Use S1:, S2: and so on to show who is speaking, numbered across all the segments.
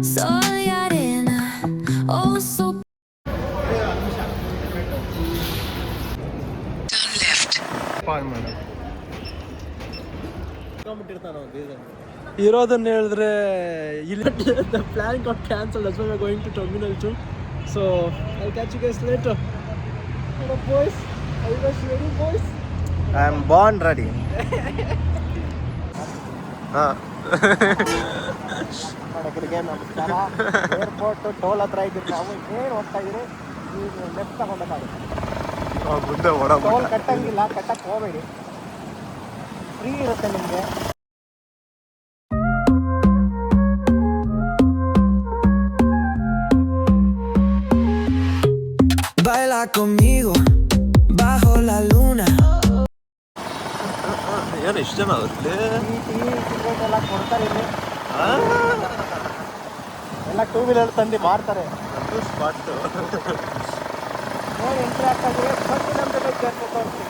S1: Soy arena, oh so. Turn left.
S2: ಇರೋದನ್ನ ಹೇಳಿದ್ರೆ ಇಲ್ಲ the plan got cancelled that's why we are going to terminal 2 so I will catch you guys later boys I was ready boys
S3: I am born ready
S2: ಕಡೆಗೆ ನಮಸ್ಕಾರ airport toll ಹತ್ರ ಇದ್ದೀವಿ ನಾವು ಏನು ಹೋಗ್ತಾ ಇದ್ದೀರಿ ನೀವು ಲೆಫ್ಟ್ ತಗೊಂಡೋಗ್ತಾರೆ ಟೋಲ್ ಕಟ್ಟಂಗಿಲ್ಲ ಕಟ್ಟಕ್ಕೆ ಹೋಗಬೇಡಿ ಫ್ರೀ ಇರುತ್ತೆ ನಿಮಗೆ
S4: Baila conmigo bajo la luna.
S3: ಏನು ಇಷ್ಟು ಜನ ಆಗುತ್ತೆ
S2: ಎಲ್ಲ ಕೊಡ್ತಾರೆ ಇಲ್ಲಿ ಎಲ್ಲ ಟೂ ವೀಲರ್ ತಂದು ಮಾಡ್ತಾರೆ
S3: ಸ್ಪಾಟು
S2: ನೋಡಿ ಎಂಟ್ರಿ ಆಗ್ತಾ ಇದ್ರೆ ಬಂದು ನಮ್ಮ ಜೊತೆ ಸೇರ್ಕೊಂಡು ಹೋಗ್ತೀವಿ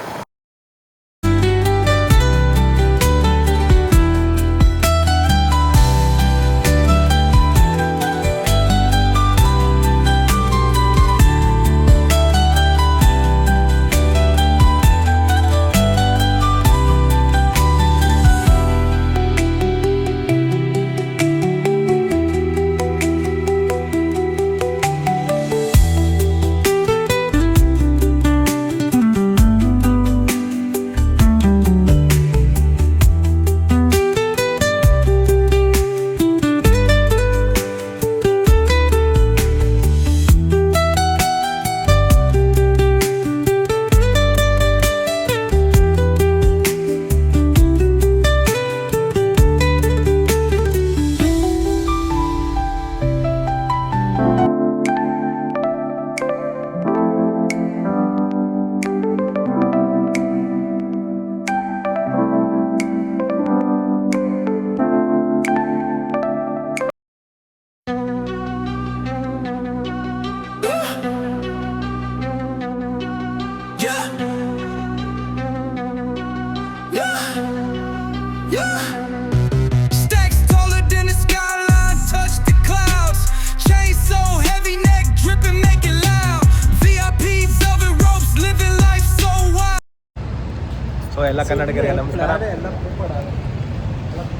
S4: Stacks taller than the skyline, touch the clouds. Chain so heavy, neck dripping, make it loud. VIP velvet ropes, living life so wild.
S3: So ಎಲ್ಲ ಕನ್ನಡಿಗರಿಗೆ ನಮಸ್ಕಾರ.
S2: ಎಲ್ಲ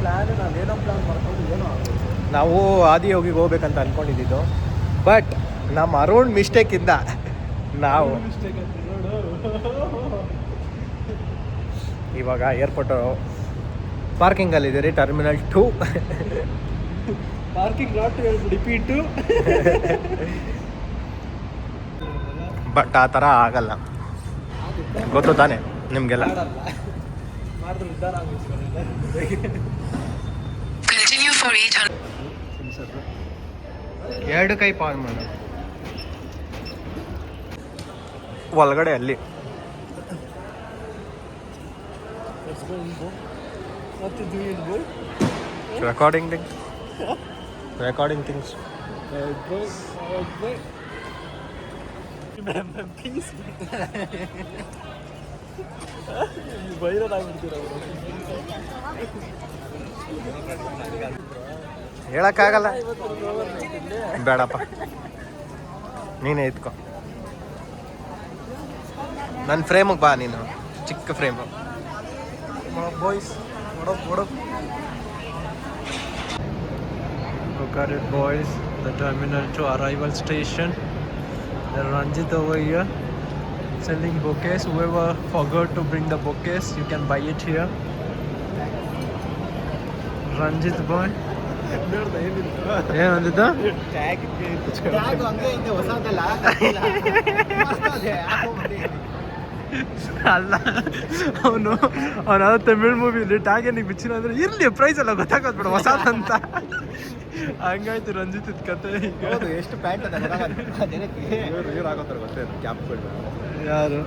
S2: ಪ್ಲಾನ್ ನಾವೇನೋ ಪ್ಲಾನ್ ಮಾಡ್ಕೊಂಡು ಏನೋ ಆಗೋದು
S3: ನಾವು ಆದಿಯೋಗಿಗೆ ಹೋಗ್ಬೇಕಂತ ಅಂದ್ಕೊಂಡಿದ್ದು ಬಟ್ ನಮ್ಮ ಅರೌಂಡ್ ಮಿಸ್ಟೇಕಿಂದ ನಾವು ಇವಾಗ ಏರ್ಪೋರ್ಟು ಪಾರ್ಕಿಂಗಲ್ಲಿದ್ದೀರಿ terminal 2
S2: parking not repeat
S3: but ಆ ಥರ ಆಗಲ್ಲ ಗೊತ್ತು ತಾನೆ ನಿಮಗೆಲ್ಲ.
S2: ಮಾಡಿದ್ರೆ ಉದ್ದಾರ
S1: Continue for 800.
S3: ಎರಡು ಕೈ ಪಾಸ್ ಮಾಡು ಒಳಗಡೆ ಅಲ್ಲಿ ರೆಕಾರ್ಡಿಂಗ್ ಥಿಂಗ್ಸ್
S2: ವೈರಲ್ ಆಗ್ಬಿಡ್ತೀರ
S3: ಹೇಳಕ್ಕಾಗಲ್ಲ ಬೇಡಪ್ಪ ನೀನೇ ಇದ್ಕೊ ನನ್ನ ಫ್ರೇಮಿಗೆ ಬಾ ನೀನು ಚಿಕ್ಕ ಫ್ರೇಮು
S2: ಬಾಯ್ಸ್ ನೋಡೋಕ್
S3: Got it, boys. The terminal to arrival station. There's Ranjit over here selling bouquets. Whoever forgot to bring the bouquets, you can buy it here. Ranjit boy. ಏನಂದಿದ್ದ ಅಲ್ಲ ಅವನು ತಮಿಳ್ ಮೂವಿಲಿ ಟ್ಯಾಗ್ ಏನಿಗೆ ಬಿಚ್ಚಿನ ಅಂದ್ರೆ ಇರ್ಲಿ ಪ್ರೈಸ್ ಎಲ್ಲ ಗೊತ್ತಾಗೋದು ಬಿಡ ಹೊಸದಂತ ಹಂಗಾಯ್ತು ರಂಜಿತ್ ಇದ್ ಕತೆ.
S2: ಎಷ್ಟು ಪ್ಯಾಂಟ್ ಇವ್ರು ಆಗೋತಾರೆ ಗೊತ್ತೇ ಕ್ಯಾಪ್
S3: ಯಾರು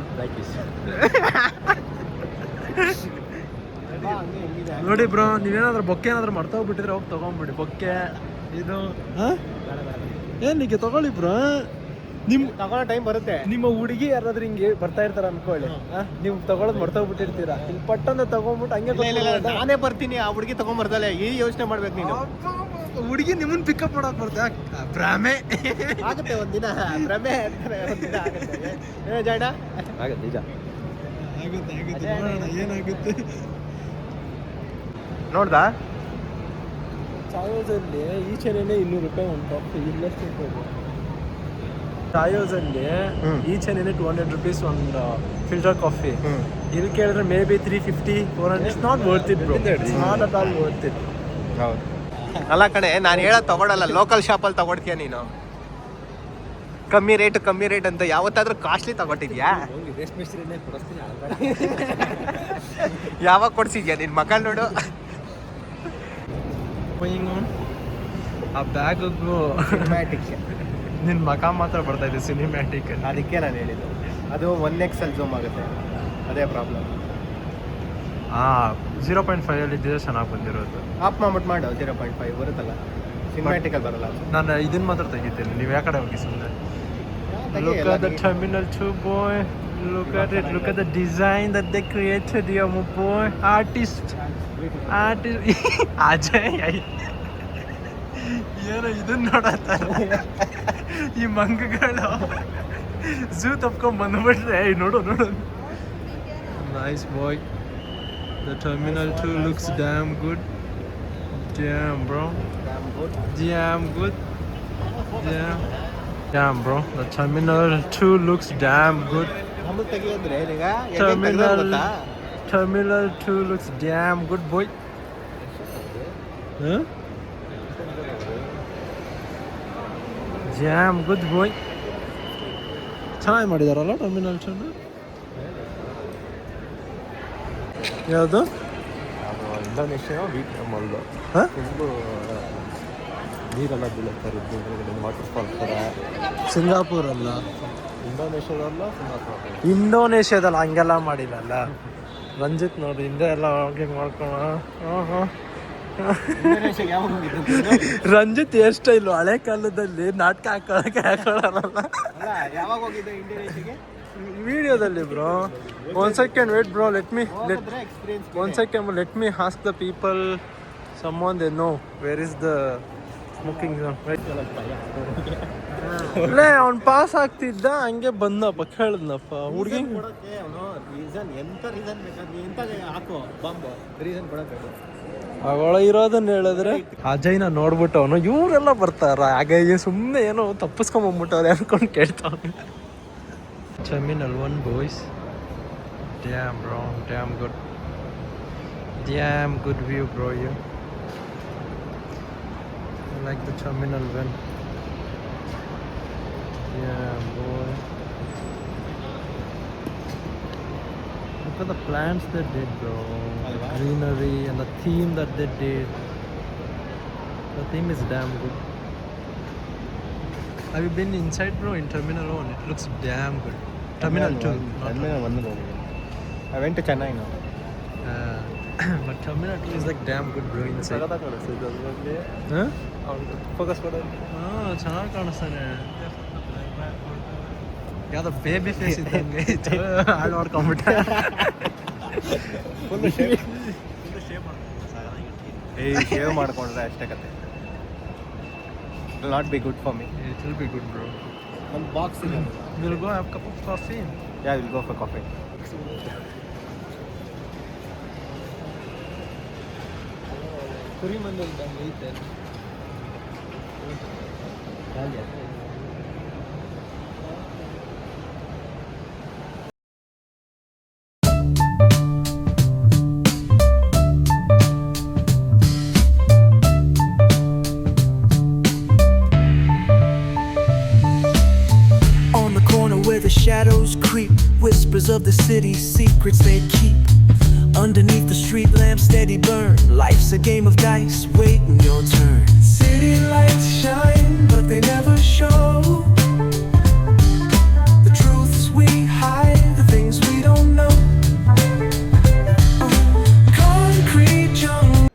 S3: ನೋಡಿ ಬ್ರೋ, ನೀವೇನಾದ್ರೂ ಬೊಕ್ಕೆ ಏನಾದ್ರು ಮರ್ತಾ ಹೋಗ್ಬಿಟ್ಟಿದ್ರೆ ಹೋಗಿ ತಗೊಂಡ್ಬಿಡಿ ಬೊಕ್ಕೆ. ಇದು ಏನಿಗೆ ತಗೊಳ್ಳಿ ಬ್ರೋ,
S2: ನಿಮ್ಮ
S5: ತಗೊಳ್ಳೋ ಟೈಮ್ ಬರುತ್ತೆ.
S2: ನಿಮ್ಮ ಹುಡುಗಿ ಯಾರಾದ್ರೂ ಹಿಂಗೆ ಬರ್ತಾ ಇರ್ತಾರ ಅನ್ಕೊಳ್ಳಿ, ನೀವು ತಗೊಳೋದು ಮರ್ತೋಗ್ಬಿಟ್ಟಿರ್ತೀರಾ, ಇಲ್ಲಿ ಪಟ್ಟಂತ ತಗೊಂಡ್ಬಿಟ್ಟು ಹಂಗೆ
S5: ನಾನೇ ಬರ್ತೀನಿ, ಆ ಹುಡುಗಿ ತಗೊಂಡ್ಬರ್ತಾಳೆ. ಈ ಯೋಚನೆ ಮಾಡ್ಬೇಕು ನೀನು.
S2: ಹುಡುಗಿ ನಿಮ್ಮನ್ನ ಪಿಕಪ್ ಮಾಡಕ್ ಬರ್ತಾ ಭ್ರಮೆ
S5: ಆಗುತ್ತೆ ಒಂದಿನ, ಭ್ರಮೆ ಒಂದಿನ ಆಗುತ್ತೆ. ಜಾಡ
S2: ಆಗುತ್ತೆ, ನಿಜ ಆಗುತ್ತೆ ಏನಾಗುತ್ತೆ
S5: ನೋಡ್ದಾ?
S2: ಚಾಯೋಸಲ್ಲಿ ಈಚೆನೇ 200 ರೂಪಾಯಿ ಒಂದು ಕಾಫಿ. ಇಲ್ಲಷ್ಟು ಚಾಯೋಸಲ್ಲಿ ಈಚೆನೇ 200 rupees ಒಂದು ಫಿಲ್ಟರ್ ಕಾಫಿ. ಇಲ್ಲಿ ಕೇಳಿದ್ರೆ may be 350, 400. It's not worth it bro, it's not at all worth it.
S5: ಹೌದು. ಅಲ್ಲ ಕಣೆ, ನಾನು ಹೇಳೋದು ತಗೊಳಲ್ಲ, ಲೋಕಲ್ ಶಾಪಲ್ಲಿ ತಗೊಡ್ತೀಯ ನೀನು. ಕಮ್ಮಿ ರೇಟ್ ಅಂತ ಯಾವತ್ತಾದ್ರೂ ಕಾಸ್ಟ್ಲಿ ತಗೊಟ್ಟಿದ್ಯಾ? ಯಾವಾಗ ಕೊಡ್ಸಿದ್ಯಾ ನಿನ್ ಮಕ್ಕಳ ನೋಡು.
S3: ಆ ಬ್ಯಾಗಿಗೂ ನಿನ್ನ ಮಕ ಮಾತ್ರ ಬರ್ತಾ ಇದೆ ಸಿನಿಮ್ಯಾಟಿಕ್.
S5: ಅದಕ್ಕೆ ನಾನು ಹೇಳಿದ್ದು, ಅದು 1XL ಝೂಮ್ ಆಗುತ್ತೆ, ಅದೇ ಪ್ರಾಬ್ಲಮ್.
S3: 0.5 ಇದ್ದಿದ್ರೆ ಚೆನ್ನಾಗಿ ಬಂದಿರೋದು.
S5: ಆಫ್ ಮಾಡ್ಬಿಟ್ಟು ಮಾಡು, 0.5 ಬರುತ್ತಲ್ಲ, ಸಿನಿಮ್ಯಾಟಿಕಲ್ ಬರಲ್ಲ.
S3: ನಾನು ಇದನ್ನ ಮಾತ್ರ ತೆಗಿತೀನಿ, ನೀವು ಯಾವ ಕಡೆ ಹೋಗಿ ಸುಮ್ಮನೆ. Look at the Terminal 2 boy. Look at it. Look at the design that they created here, my boy. Artist. Ajay. ಏನೋ ಇದನ್ನ ನೋಡತ್ತಾರೆ ಈ ಮಂಗಗಳು. ಝೂ ತಪ್ಕೊಂಡ್ ಬಂದ್ಬಿಟ್ರೆ ನೋಡು. Nice boy. The Terminal 2 looks damn good. Damn bro. Damn good. Damn bro. The Terminal 2 looks damn good. Terminal 2 looks damn good boy. Huh? Damn good boy. ಚೆನ್ನಾಗಿ ಮಾಡಿದಾರಲ್ಲ terminal 2. ಯಾವುದು?
S5: Indonesia Vietnam ನೀರೆಲ್ಲ ಬೀಳುತ್ತಾರೆ, water falls ಥರ.
S2: Singapore ಅಲ್ಲ,
S3: ಇಂಡೋನೇಷ್ಯಾದಲ್ಲಿ ಹಂಗೆಲ್ಲ ಮಾಡಿಲ್ಲಲ್ಲ ರಂಜಿತ್. ನೋಡಿ ಹಿಂದೆ ಎಲ್ಲ ಹೋಗಿ ಮಾಡ್ಕೊಳ. ರಂಜಿತ್ ಹೇರ್ ಸ್ಟೈಲು ಹಳೆ ಕಾಲದಲ್ಲಿ ನಾಟಕ ಹಾಕೊಳ್ಳಲ್ಲ.
S5: ಯಾವಾಗ ಹೋಗಿದ್ದೆ ಇಂಡೋನೇಷ್ಯಾಗೆ?
S3: ವಿಡಿಯೋದಲ್ಲಿ bro. One second wait bro, let me ask the people. someone they know where is the smoking zone. ಲೇ ಅವ್ನು ಪಾಸ್ ಆಗ್ತಿದ್ದ, ಹಂಗೆ ಬಂದಪ್ಪ, ಕೇಳಿದ್ನಪ್ಪ ಹುಡುಗಿ.
S5: ರೀಸನ್ ಎಂತ ರೀಸನ್ ಬೇಕಾದ್ರೆ ಎಂತ ಹಾಕೋ ಬಾಂಬ್ ರೀಸನ್ ಕೊಡಬೇಕು.
S3: ಅವಳ ಇರೋದನ್ನ ಹೇಳಿದ್ರೆ ಅಜಯ್ನ ನೋಡ್ಬಿಟ್ಟು ಅವನು ಇವರೆಲ್ಲ ಬರ್ತಾರ, ಹಾಗಾಗಿ ಸುಮ್ಮನೆ ಏನೋ ತಪ್ಪಿಸ್ಕೊಂಬಂದ್ಬಿಟ್ಟವ್ರೆ ಅನ್ಕೊಂಡು ಕೇಳ್ತಾವ. Terminal 1 boys. Damn bro, damn good view bro. You like the Terminal 1? Yeah boy. Look at the plants they did bro. The greenery and the theme that they did. The theme is damn good. Have you been inside bro in Terminal 1? It looks damn good. Terminal 2.
S5: Terminal 1 I went to Chennai now.
S3: But Terminal 2 is like damn good bro inside. Huh?
S5: Focus ಕೊಡು.
S3: ಚೆನ್ನಾಗಿ ಕಾಣಿಸ್ತಾನೆ. ಯಾವ್ದೋ baby face ಇದ್ದಂಗೆ ಹಾಳು ಮಾಡ್ಕೊಂಬಿಟ್ಟ.
S5: Shave ಮಾಡ್ಕೊಂಡ್ರೆ ಅಷ್ಟೇ ಕತೆ. It will not be good for me.
S3: It will be good bro.
S5: ಒಂದು ಬಾಕ್ಸ್ ಇದೆ.
S3: We'll go have a cup of coffee.
S5: Yeah, we'll go for coffee.
S2: ಕುರಿ ಮಂದಿ ಐತೆ.
S6: On the corner where the shadows creep, whispers of the city's secrets they keep. Underneath the street lamp steady burn, life's a game of dice, waiting your turn. City lights shine, but they never show the truths we hide, the things we don't know. Concrete jungle.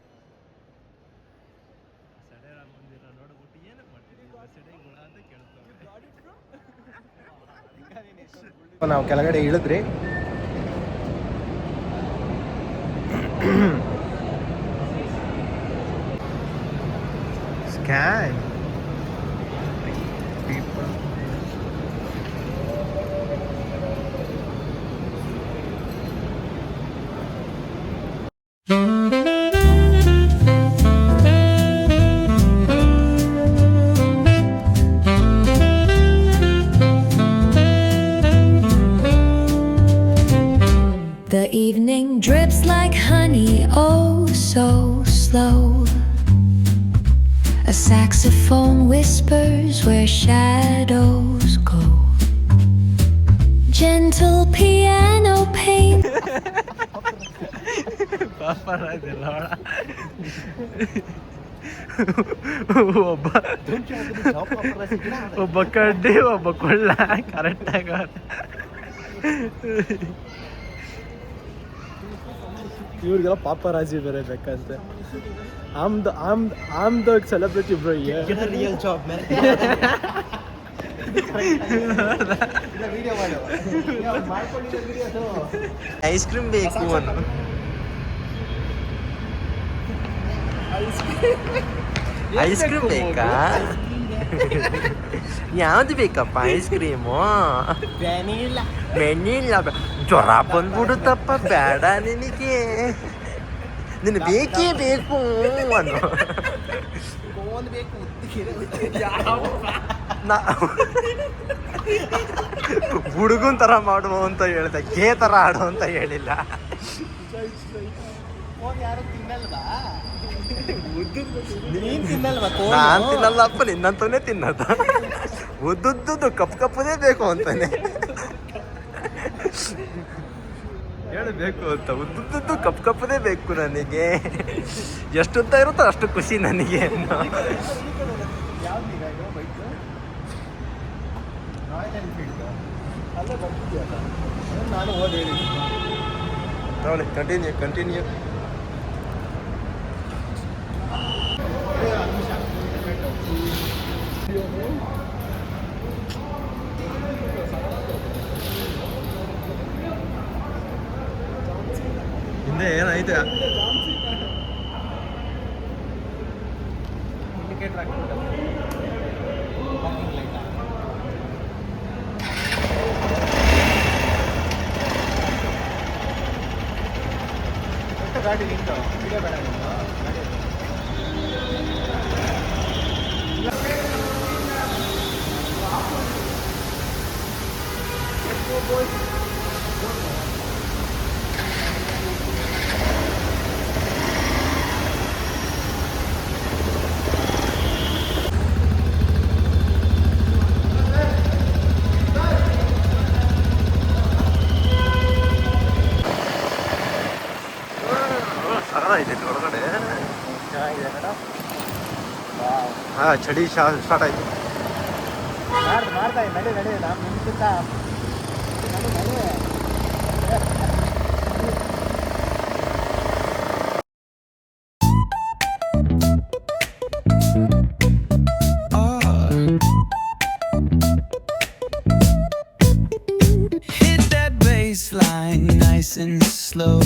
S5: ನಾವು ಕೆಳಗಡೆ ಇಳಿದ್ರಿ. Scan people.
S1: The evening drips like honey, oh so slow. A saxophone whispers where shadows go. Gentle piano pain.
S3: ಒಬ್ಬ ಕಡ್ಡಿ ಒಬ್ಬ ಕೊಳ್ಳ ಕರೆಕ್ಟಾಗ.
S2: ಇವ್ರಿಗೆಲ್ಲ ಪಾಪರಾಜಿ ಬೇರೆ ಬೇಕಂತೆ. I'm the celebrity bro here.
S5: Get a real job man. Video ಮಾಡು. ಮಾಡ್ಕೊಂಡಿರೋ ವಿಡಿಯೋ. ಐಸ್ ಕ್ರೀಮ್ ಬೇಕು ಅನ್ನು. ಐಸ್ ಕ್ರೀಮ್ ಬೇಕಾ? ಯಾವ್ದು ಬೇಕಪ್ಪ ಐಸ್ ಕ್ರೀಮು? ವೆನಿಲ್ಲ. ಜ್ವರ ಬಂದ್ಬಿಡುತ್ತಪ್ಪ, ಬೇಡ ನಿನಗೆ. ನಿನ್ನ ಬೇಕೇ ಬೇಕು ಅನ್ನು. ಹುಡುಗನ್ ತರ ಮಾಡುವ ಅಂತ ಹೇಳ್ದೆ, ಗೇ ತರ ಆಡು ಅಂತ ಹೇಳಿಲ್ಲ. ನಾನ್ ತಿನ್ನಲ್ಲಪ್ಪ, ನಿನ್ನಂತವನೇ ತಿನ್ನದ. ಉದ್ದುದ್ದು ಕಪ್ಪದೇ ಬೇಕು ಅಂತಾನೆ ಹೇಳಬೇಕು ಅಂತ. ಉದ್ದುದ್ದು ಕಪ್ಪದೇ ಬೇಕು ನನಗೆ. ಎಷ್ಟು ಉದ್ದ ಇರುತ್ತೋ ಅಷ್ಟು ಖುಷಿ ನನಗೆ.
S2: ನಾನು ಓದಿ
S5: ಕಂಟಿನ್ಯೂ. ಹಿಂದೆ ಏನಾಯ್ತು?
S2: ಗಾಡಿ ನಿಂತು ವಿಡಿಯೋ ಬೇಡ ನಿಂತು
S5: ಇದೆ ಹೊರಗಡೆ. ಹಾಂ, ಚಳಿ ಸ್ಟಾರ್ಟ್ ಆಯಿತು.
S2: ಮಾಡ್ತಾ ನಡಿ ನಾವು ನಿಂತ
S4: Hit that bass line nice and slow.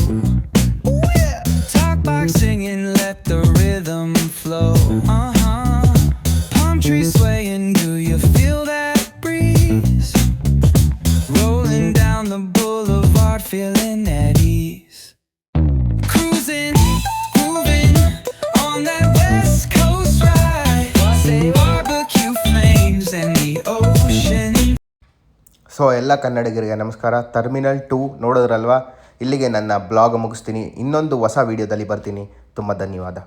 S4: Ooh, yeah. Talk box singing, let the rhythm flow. Palm trees swaying, do you feel that breeze? Rolling down the boulevard, feeling at ease. Cruising, moving on that west coast ride. Say barbecue flames and the ocean.
S5: So ಎಲ್ಲ ಕನ್ನಡಿಗರಿಗೆ ನಮಸ್ಕಾರ. Terminal 2 ನೋಡಿದ್ರಲ್ವಾ? ಇಲ್ಲಿಗೆ ನನ್ನ blog ಮುಗಿಸ್ತೀನಿ. ಇನ್ನೊಂದು ಹೊಸ ವೀಡಿಯೋದಲ್ಲಿ ಬರ್ತೀನಿ. ತುಂಬ ಧನ್ಯವಾದ.